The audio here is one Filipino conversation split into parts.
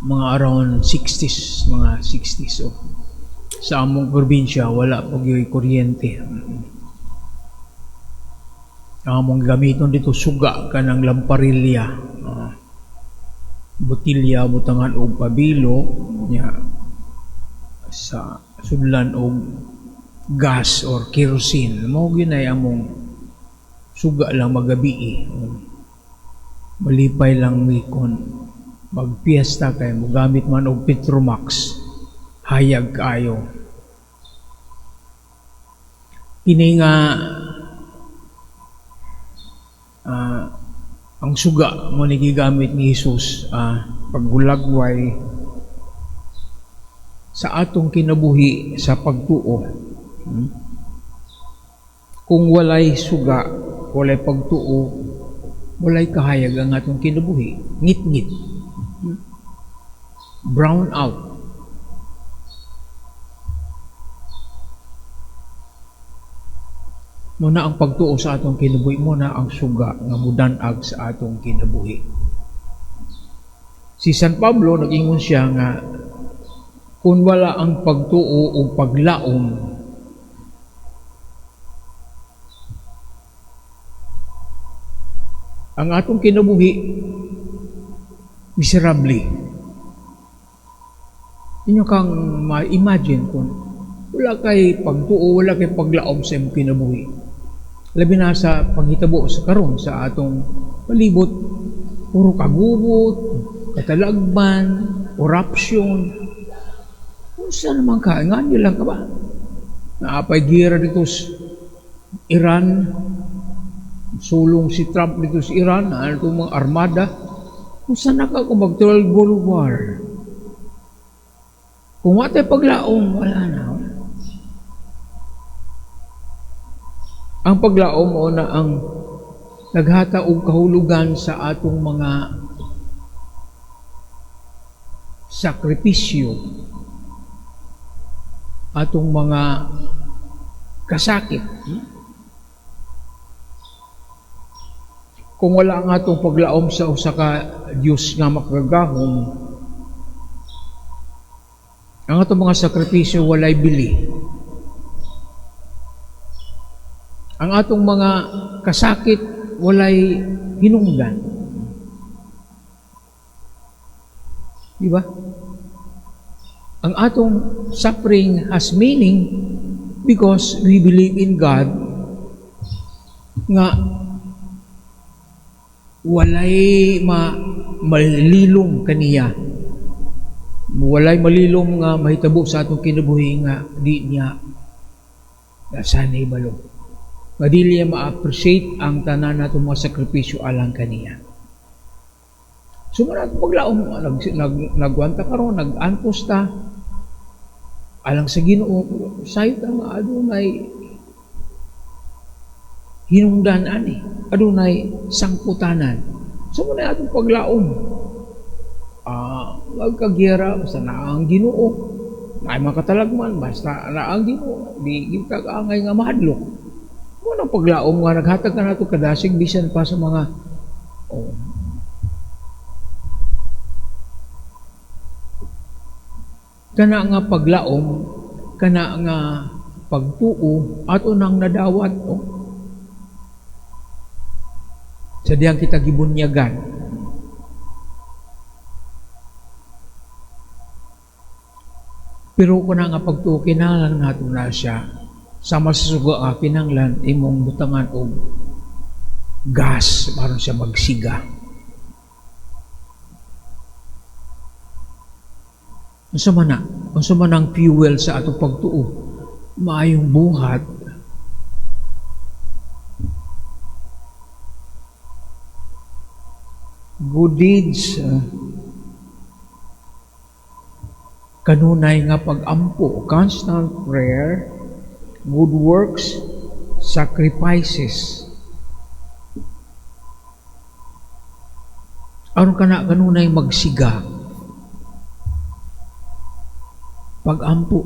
Mga around 60s, mga 60s. So, sa among probinsya, wala pag yung kuryente. Among gamiton dito, suga ka ng lamparilya. Botilya, butangan o pabilo, niya, sa sudlan o gas or kerosene. Mo ginay among suga lang magabi. Malipay lang mikon. Magpiesta kayo, magamit man og Petromax, hayag kayo. Kini nga ang suga mo gigamit ni Jesus paggulagway sa atong kinabuhi sa pagtuo. Kung walay suga, walay pagtuo, walay kahayag ang atong kinabuhi. Ngit-ngit. Brown out. Muna ang pagtuo sa atong kinabuhi, muna ang suga nga mudanag sa atong kinabuhi. Si San Pablo nag-ingon siya nga kung wala ang pagtuo o paglaom, ang atong kinabuhi miserable. Inyo kang ma-imagine kung wala kay pagtuo, wala kay paglaom sa imong kinabuhi. Labi na sa paghitabo sa karon sa atong palibot, puro kagubot, katalagman, corruption. Kung saan naman ka, nga nyo lang ka ba? Naapay gira dito sa Iran, sulong si Trump dito sa Iran, ano itong mga armada. Kung saan na ka kung mag-12 World War? Kung watay paglaom, wala na. Ang paglaom o na ang naghata og kahulugan sa atong mga sakripisyo, atong mga kasakit. Kung wala ang atong paglaom sa usa ka Dios nga makagahom, ang atong mga sakripisyo walay bili. Ang atong mga kasakit walay hinungdan. Di ba? Ang atong suffering has meaning because we believe in God nga walay malilom kaniya. Walay malilom nga mahitabo sa atong kinabuhi nga di niya sanay balo. Nga di niya ma-appreciate ang tanan natong mga sakripisyo alang kaniya. So man atong paglaom nagwanta karon nag-antos ta alang sa Ginoo sayot ang adunay hinungdan ani, adunay sangputanan. So man atong paglaom magkagyera basta na ang Ginoo. Ay makatalagman basta na ang Ginoo. Di kita kaangay nga mahadlok. Kung anong paglaom nga naghatag ka na ito kadasig bisan pa sa mga kana nga paglaom, kana nga pagtuo ato nang nadawat sa diyang kita gibunyagan. Pero kung nga pagtuo, kinahanglan nato na siya sama sa suga nga kinahanglan imong butangan og gas para siya magsiga. Unsa man ang fuel sa atong pagtuo? Maayong buhat. Good deeds, kanunay nga pag-ampo, constant prayer, good works, sacrifices. Aron kana kanunay magsiga. Pag-ampo.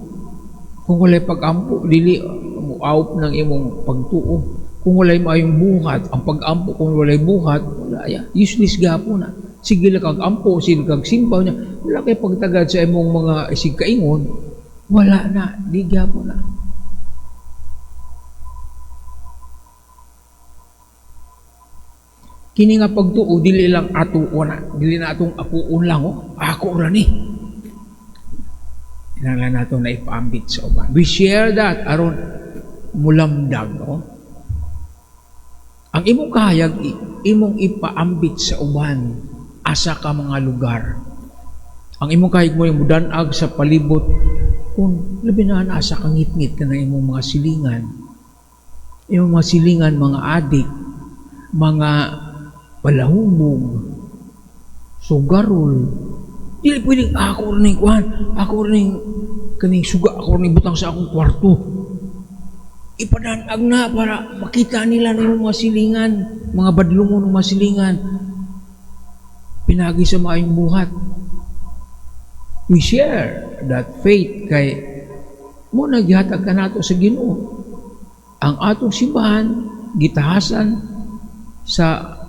Kung walay pag-ampo, dili muawp ng imong pagtuo. Kung walay maayong buhat, ang pag-ampo kung walay buhat, wala yan. Useless gapo na. Sige lang kag ampo, sige kag simbaw niya. Wala kay pagtagad sa imong mga isig kaingon, wala na, di gapo na. Kini nga pagtuo, dili lang atuo na. Dili na atong apuon lang, ako ra ni. Inanglan nato na ipaambit sa uban. We share that aron mulamdag, Ang imong kahayag, imong ipaambit sa uban, asa ka mga lugar. Ang imong kahayag mo yung mudanag sa palibot, kung labi na asa kang ngit-ngit ka na imong mga silingan. Imong mga silingan, mga adik, mga palahubog, sugarol. Dili pwedeng ako rin kuhan, ako rin kaning suga, ako rin butang sa akong kwarto. Ipadanag na para makita nila ng mga silingan, mga badlungon ng mga silingan. Pinagi sa maayong buhat. We share that faith kay mo naghatag ka nato sa Ginoo. Ang atong simbahan gitahasan sa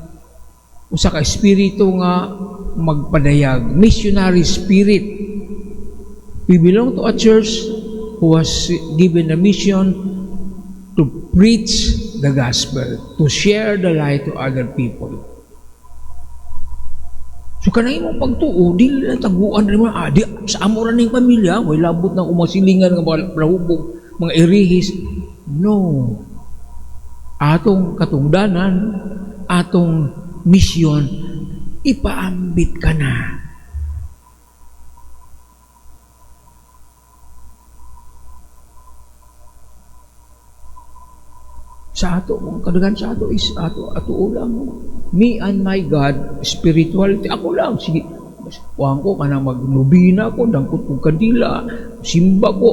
usa ka espiritu nga magpadayag, missionary spirit. We belong to a church who was given a mission to preach the gospel, to share the light to other people. So kanang imong pagtuo, dili lang taguan rin mo, di sa amo ra ning pamilya, way labot ng umasilingan nga mga lahubog, mga irihis. No. Atong katungdanan, atong misyon, ipaambit ka na. Sa ato, kung kadagan sa ato is ato ulang. Me and my God, spirituality, ako lang, sige. Huwag ko ka na magnubina ko, dangkot kong kadila, simba ko.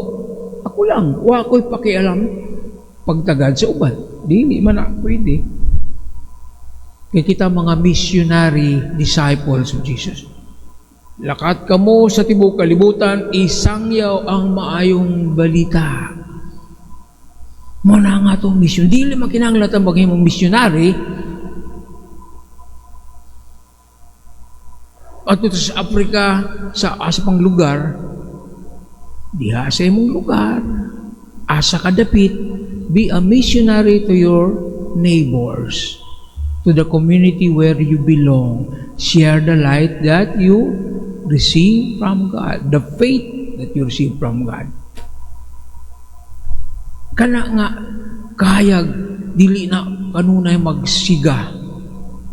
Ako lang, huwag ko'y pakialam pagtagad sa uban. Dili man na pwede. Kaya kita mga missionary disciples of Jesus. Lakat ka mo sa tibok kalibutan, isangyaw ang maayong balita. Muna nga itong mission. Dili makinanglat ang bagay mong missionary. At ito sa Africa, sa pang lugar, diha sa imong lugar, asa kadapit, be a missionary to your neighbors, to the community where you belong. Share the light that you receive from God, the faith that you receive from God. Kana nga kayag dili na kanunay magsiga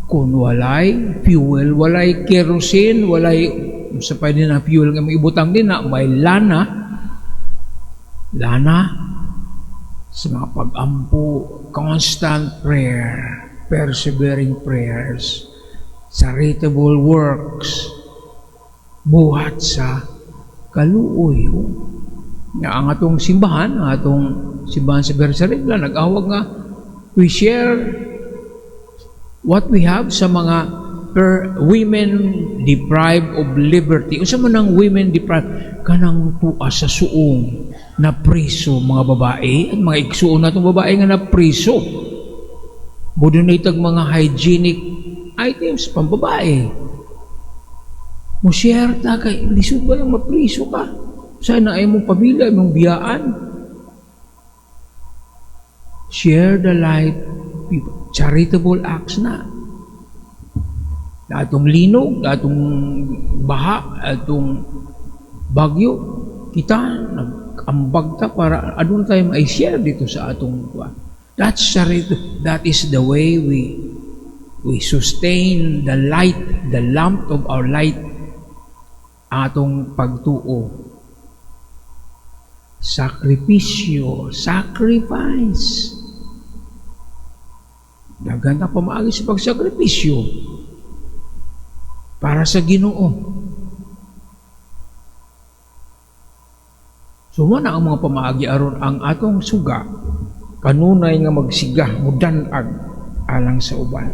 kung walay fuel, walay kerosene, walay sa pwede na fuel nga maibutang din na may lana sa mga pag-ampo, constant prayer, persevering prayers, charitable works, buhat sa kaluoy. Nga ang atong simbahan, sa Bersaregla, nag-awag nga, we share what we have sa mga women deprived of liberty. Unsa man ang women deprived? Kanang tuwa sa suong na priso mga babae, at mga igsuon na itong babae nga na priso. Budunitag mga hygienic items pang babae. Mo-share ta kay lisod ba lang mapriso ka? Sana ay mong pamilya, mong biyaan. Share the light, charitable acts na. Atong linog, atong baha, atong bagyo, kita nag-ambag ta para adun tayo ma-share dito sa atong that is the way we sustain the light, the lamp of our light, atong pagtuo. Sacrifice. Naganda pamaagi sa pagsakripisyo para sa Ginoo. Sumana ang mga pamaagi aron ang atong suga kanunay nga magsiga mudanag alang sa uban.